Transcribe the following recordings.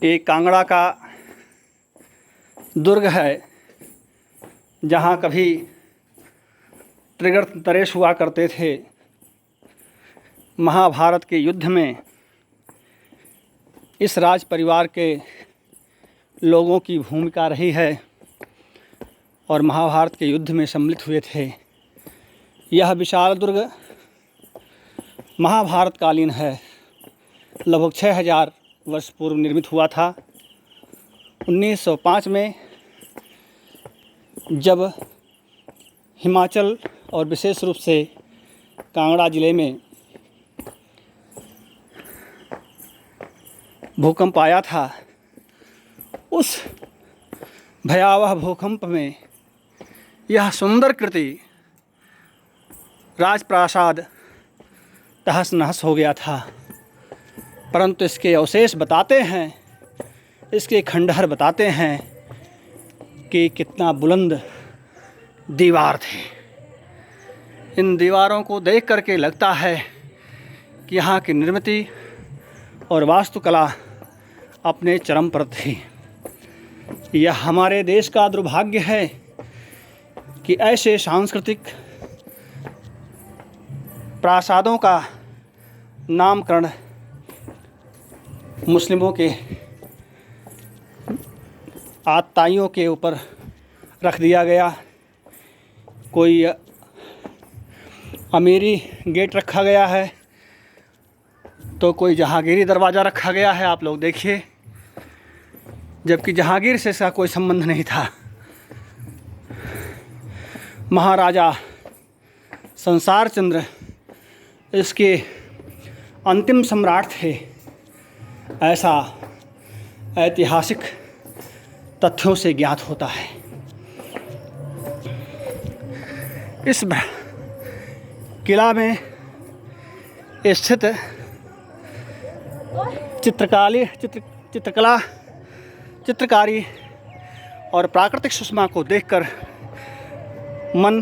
एक कांगड़ा का दुर्ग है जहाँ कभी त्रिगर्त नरेश हुआ करते थे। महाभारत के युद्ध में इस राज परिवार के लोगों की भूमिका रही है और महाभारत के युद्ध में सम्मिलित हुए थे। यह विशाल दुर्ग महाभारत कालीन है, लगभग 6000 वर्ष पूर्व निर्मित हुआ था। 1905 में जब हिमाचल और विशेष रूप से कांगड़ा ज़िले में भूकंप आया था, उस भयावह भूकंप में यह सुंदर कृति राजप्रासाद तहस नहस हो गया था। परंतु इसके अवशेष बताते हैं, इसके खंडहर बताते हैं कि कितना बुलंद दीवार थे। इन दीवारों को देख करके लगता है कि यहाँ की निर्मिति और वास्तुकला अपने चरम पर थी। यह हमारे देश का दुर्भाग्य है कि ऐसे सांस्कृतिक प्रासादों का नामकरण मुस्लिमों के आतताइयों के ऊपर रख दिया गया। कोई अमीरी गेट रखा गया है तो कोई जहांगीरी दरवाज़ा रखा गया है। आप लोग देखिए, जबकि जहांगीर से इसका कोई संबंध नहीं था। महाराजा संसार चंद्र इसके अंतिम सम्राट थे, ऐसा ऐतिहासिक तथ्यों से ज्ञात होता है। इस किला में स्थित चित्रकारी और प्राकृतिक सुषमा को देखकर मन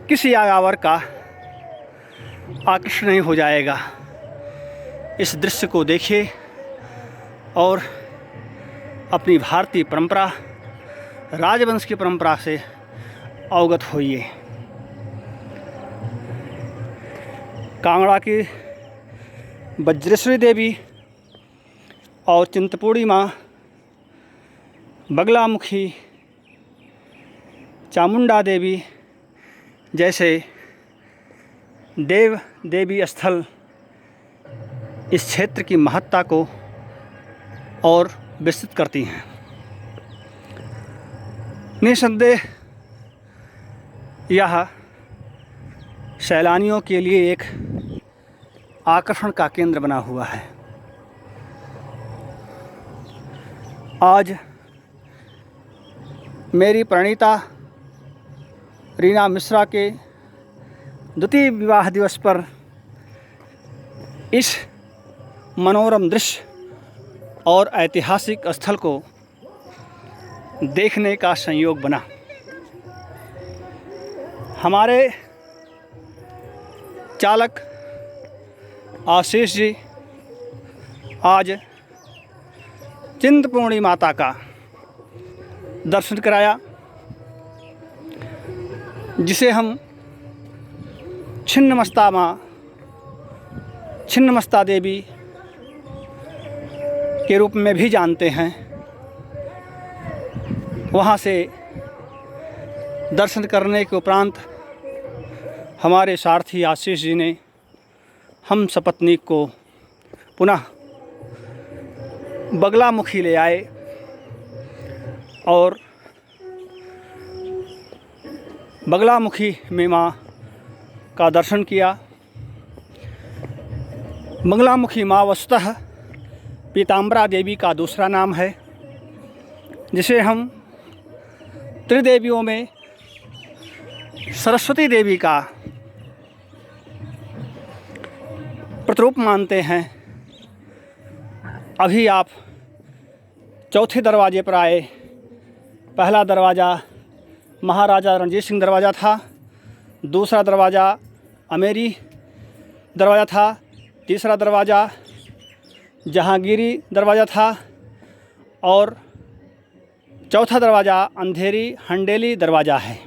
किसी यायावर का आकर्षण नहीं हो जाएगा। इस दृश्य को देखिए और अपनी भारतीय परंपरा, राजवंश की परंपरा से अवगत होइए। कांगड़ा की वज्रेश्वरी देवी और चिंतपूर्णी माँ, बगलामुखी, चामुंडा देवी जैसे देव देवी स्थल इस क्षेत्र की महत्ता को और विस्तृत करती हैं। निसंदेह यह सैलानियों के लिए एक आकर्षण का केंद्र बना हुआ है। आज मेरी प्रणीता रीना मिश्रा के द्वितीय विवाह दिवस पर इस मनोरम दृश्य और ऐतिहासिक स्थल को देखने का संयोग बना। हमारे चालक आशीष जी आज चिंतपूर्णी माता का दर्शन कराया, जिसे हम छिन्नमस्ता माँ, छिन्नमस्ता देवी के रूप में भी जानते हैं। वहाँ से दर्शन करने के उपरांत हमारे सारथी आशीष जी ने हम सपत्नीक को पुनः बगलामुखी ले आए और बगलामुखी में माँ का दर्शन किया। बगलामुखी माँ वस्तुतः पीताम्बरा देवी का दूसरा नाम है, जिसे हम त्रिदेवियों में सरस्वती देवी का प्रतिरूप मानते हैं। अभी आप चौथे दरवाजे पर आए। पहला दरवाज़ा महाराजा रणजीत सिंह दरवाज़ा था, दूसरा दरवाज़ा अमेरी दरवाज़ा था, तीसरा दरवाज़ा जहांगीरी दरवाज़ा था और चौथा दरवाज़ा अंधेरी हंडेली दरवाज़ा है।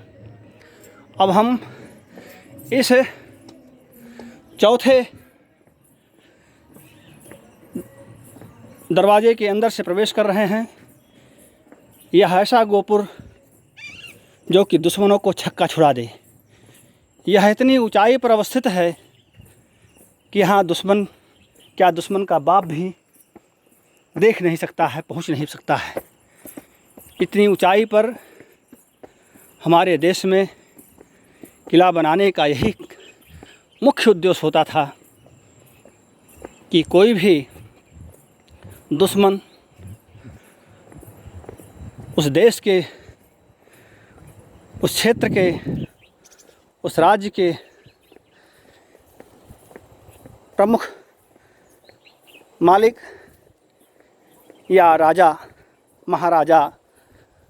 अब हम इस चौथे दरवाजे के अंदर से प्रवेश कर रहे हैं। यह ऐसा गोपुर जो कि दुश्मनों को छक्का छुड़ा दे। यह इतनी ऊंचाई पर अवस्थित है कि यहाँ दुश्मन का बाप भी देख नहीं सकता है, पहुँच नहीं सकता है। इतनी ऊंचाई पर हमारे देश में किला बनाने का यही मुख्य उद्देश्य होता था कि कोई भी दुश्मन उस देश के, उस क्षेत्र के, उस राज्य के प्रमुख मालिक या राजा महाराजा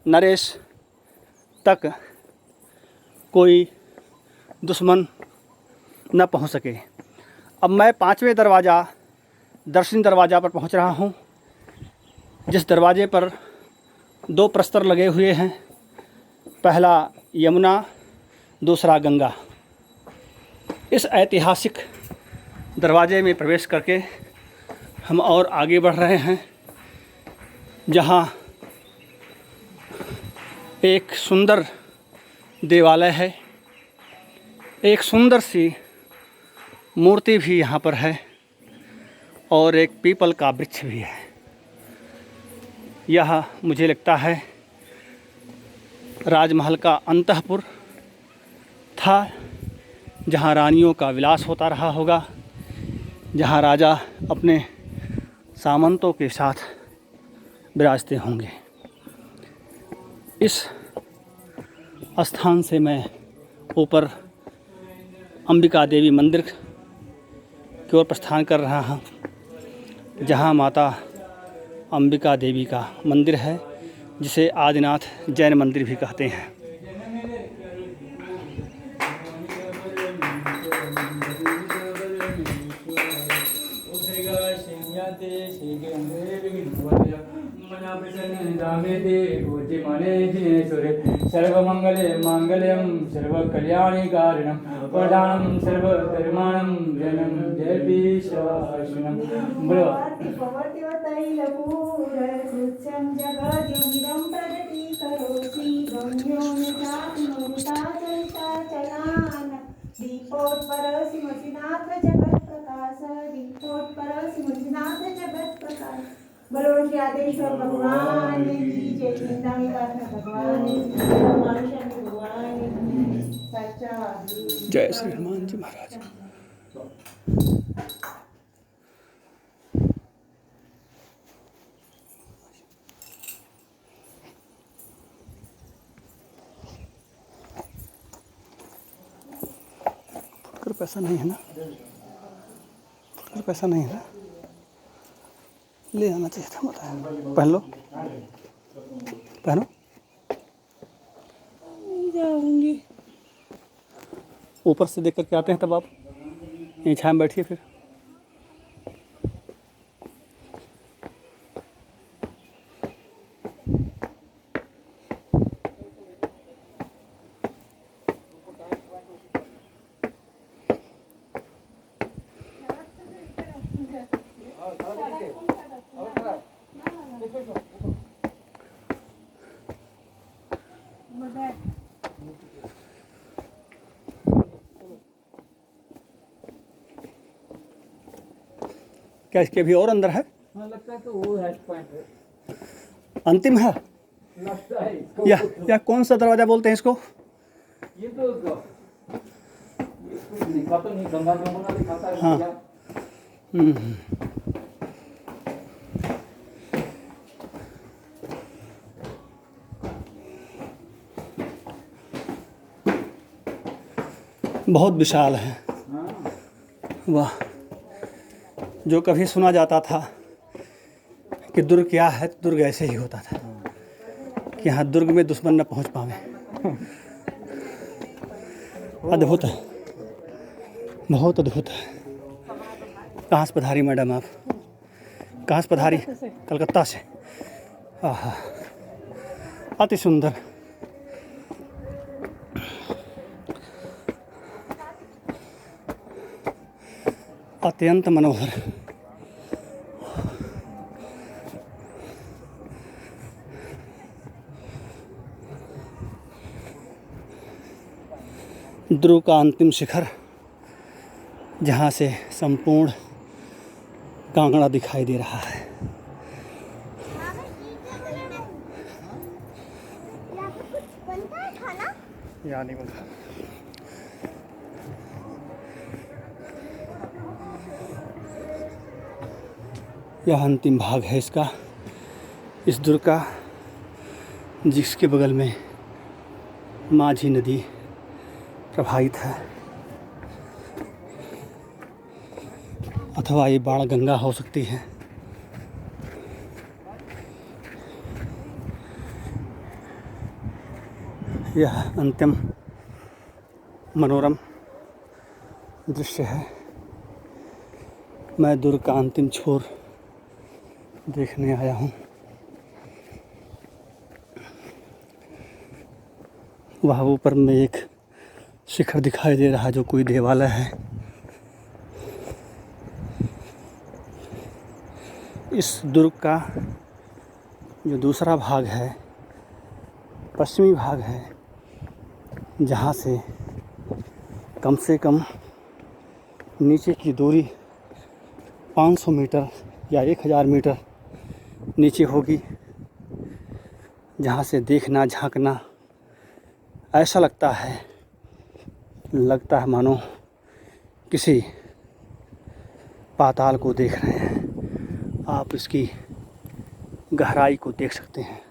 नरेश तक कोई दुश्मन न पहुंच सके। अब मैं 5वें दरवाज़ा दर्शनी दरवाज़ा पर पहुंच रहा हूं, जिस दरवाजे पर 2 प्रस्तर लगे हुए हैं। पहला यमुना, दूसरा गंगा। इस ऐतिहासिक दरवाजे में प्रवेश करके हम और आगे बढ़ रहे हैं, जहां एक सुंदर देवालय है, एक सुंदर सी मूर्ति भी यहाँ पर है और एक पीपल का वृक्ष भी है। यह मुझे लगता है राजमहल का अंतःपुर था, जहाँ रानियों का विलास होता रहा होगा, जहाँ राजा अपने सामंतों के साथ विराजते होंगे। इस स्थान से मैं ऊपर अंबिका देवी मंदिर की ओर प्रस्थान कर रहा हूँ, जहाँ माता अंबिका देवी का मंदिर है, जिसे आदिनाथ जैन मंदिर भी कहते हैं। सर्वमंगले मांगल्यम सर्वकल्याणकारिणं प्रदानं सर्वधर्माणं जनम देवी शासनम। बोलो बोलो श्री आदेश्वर भगवान की जय। चिंतामणि गाथा भगवान की भगवान की सच्चा जय श्री हनुमान जी महाराज। फुटकर पैसा नहीं है ना, फुटकर पैसा नहीं है ना, ले आना चाहिए था। बताया पहन लो, पहनो। जाऊंगी ऊपर से देख कर के आते हैं, तब आप यहीं छाया में बैठिए। फिर क्या इसके भी और अंदर है? लगता है तो वो है पॉइंट अंतिम है लगता है। या कौन सा दरवाजा बोलते हैं इसको? ये तो लिखा तो नहीं, गंगा जमुना लिखा था। हाँ। बहुत विशाल है। वाह। जो कभी सुना जाता था कि दुर्ग क्या है, तो दुर्ग ऐसे ही होता था कि यहाँ दुर्ग में दुश्मन न पहुँच पावे। अद्भुत है, बहुत अद्भुत है। कहाँ से पधारी मैडम आप? कहाँ से पधारी? कलकत्ता से। आहा, अति सुंदर। अत्यंत मनोहर। ध्रुव का अंतिम शिखर, जहाँ से संपूर्ण कांगड़ा दिखाई दे रहा है। यहाँ नहीं बनता। यह अंतिम भाग है इसका, इस दुर्ग का, जिसके बगल में माझी नदी प्रवाहित है, अथवा ये बाण गंगा हो सकती है। यह अंतिम मनोरम दृश्य है। मैं दुर्ग का अंतिम छोर देखने आया हूँ। वहाँ ऊपर में एक शिखर दिखाई दे रहा है जो कोई देवालय है। इस दुर्ग का जो दूसरा भाग है, पश्चिमी भाग है, जहाँ से कम नीचे की दूरी 500 मीटर या 1000 मीटर नीचे होगी, जहाँ से देखना, झांकना ऐसा लगता है मानो किसी पाताल को देख रहे हैं। आप इसकी गहराई को देख सकते हैं।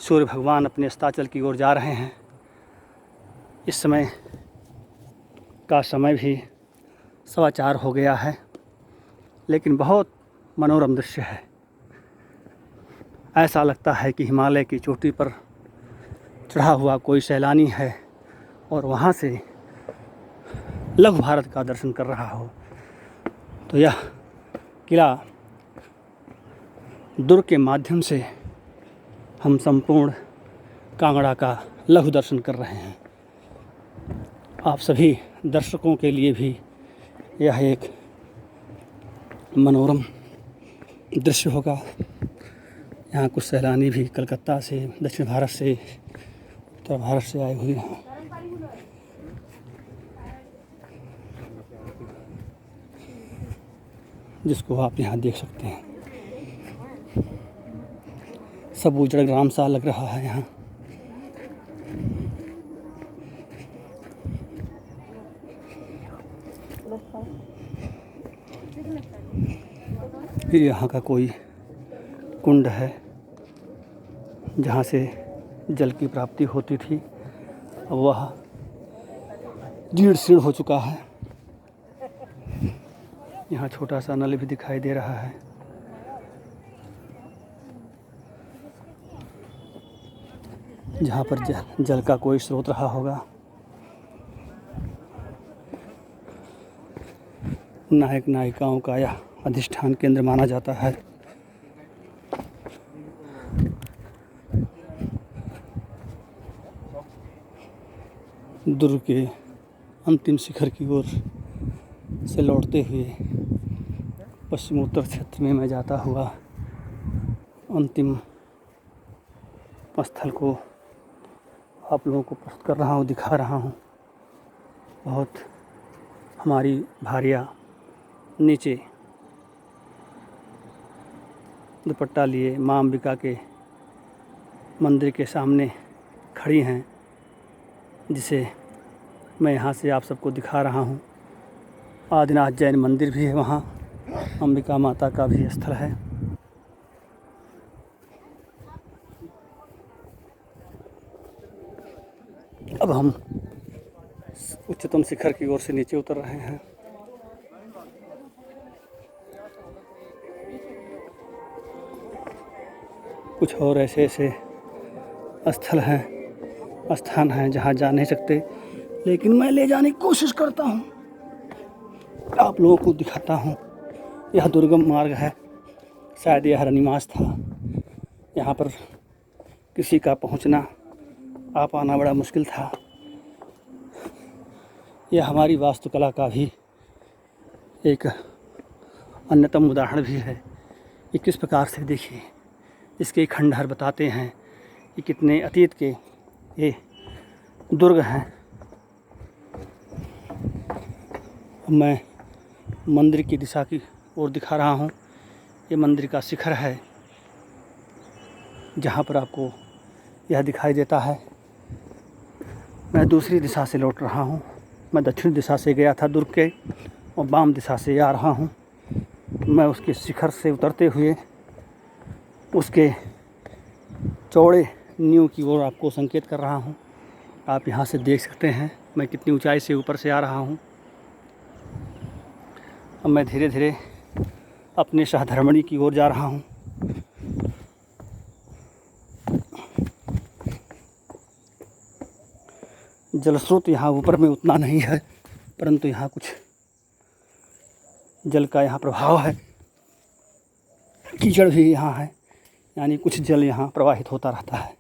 सूर्य भगवान अपने अस्ताचल की ओर जा रहे हैं। इस समय का समय भी 4:15 हो गया है, लेकिन बहुत मनोरम दृश्य है। ऐसा लगता है कि हिमालय की चोटी पर चढ़ा हुआ कोई सैलानी है और वहाँ से लघु भारत का दर्शन कर रहा हो। तो यह किला दुर्ग के माध्यम से हम संपूर्ण कांगड़ा का लघु दर्शन कर रहे हैं। आप सभी दर्शकों के लिए भी यह एक मनोरम दृश्य होगा। यहाँ कुछ सैलानी भी कलकत्ता से, दक्षिण भारत से, उत्तर भारत से आए हुए हैं। जिसको आप यहाँ देख सकते हैं। सब उजड़ ग्राम सा लग रहा है यहाँ। ये यहाँ का कोई कुंड है जहाँ से जल की प्राप्ति होती थी। अब वह जीर्ण शीर्ण हो चुका है। यहाँ छोटा सा नल भी दिखाई दे रहा है। जहाँ पर जल का कोई स्रोत रहा होगा। नायक नायिकाओं का यह अधिष्ठान केंद्र माना जाता है। दुर्ग के अंतिम शिखर की ओर से लौटते हुए पश्चिमोत्तर क्षेत्र में मैं जाता हुआ अंतिम स्थल को आप लोगों को प्रस्तुत कर रहा हूँ, दिखा रहा हूँ। बहुत हमारी भारियाँ नीचे दुपट्टा लिए माँ अंबिका के मंदिर के सामने खड़ी हैं, जिसे मैं यहाँ से आप सबको दिखा रहा हूँ। आदिनाथ जैन मंदिर भी है वहाँ, अंबिका माता का भी स्थल है। अब हम उच्चतम शिखर की ओर से नीचे उतर रहे हैं। कुछ और ऐसे स्थल हैं, स्थान हैं जहाँ जा नहीं सकते, लेकिन मैं ले जाने की कोशिश करता हूँ, आप लोगों को दिखाता हूँ। यह दुर्गम मार्ग है, शायद यह रनिवास था यहाँ पर किसी का पहुँचना आ पाना बड़ा मुश्किल था। यह हमारी वास्तुकला का भी एक अन्यतम उदाहरण भी है कि किस प्रकार से देखिए इसके खंडहर बताते हैं कि कितने अतीत के ये दुर्ग हैं। मैं मंदिर की दिशा की ओर दिखा रहा हूँ। ये मंदिर का शिखर है जहाँ पर आपको यह दिखाई देता है। मैं दूसरी दिशा से लौट रहा हूँ। मैं दक्षिण दिशा से गया था दुर्ग के और वाम दिशा से आ रहा हूँ। मैं उसके शिखर से उतरते हुए उसके चौड़े नींव की ओर आपको संकेत कर रहा हूँ। आप यहाँ से देख सकते हैं मैं कितनी ऊंचाई से ऊपर से आ रहा हूँ। अब मैं धीरे धीरे अपने सहधर्मणी की ओर जा रहा हूँ। जल स्रोत यहाँ ऊपर में उतना नहीं है, परंतु यहाँ कुछ जल का यहाँ प्रभाव है। कीचड़ भी यहाँ है, यानी कुछ जल यहाँ प्रवाहित होता रहता है।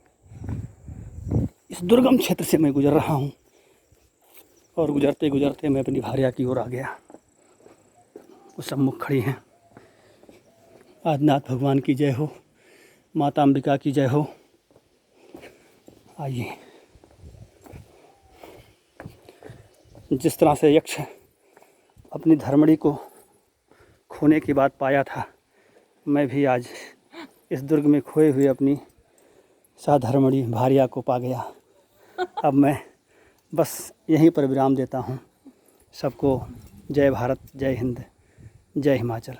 इस दुर्गम क्षेत्र से मैं गुजर रहा हूँ और गुजरते गुजरते मैं अपनी भार्या की ओर आ गया। वो सम्मुख खड़ी हैं। आदिनाथ भगवान की जय हो, माता अंबिका की जय हो। आइए, जिस तरह से यक्ष अपनी धर्मणी को खोने के बाद पाया था, मैं भी आज इस दुर्ग में खोए हुए अपनी साधर्मणी भार्या को पा गया। अब मैं बस यहीं पर विराम देता हूँ। सबको जय भारत, जय हिंद, जय हिमाचल।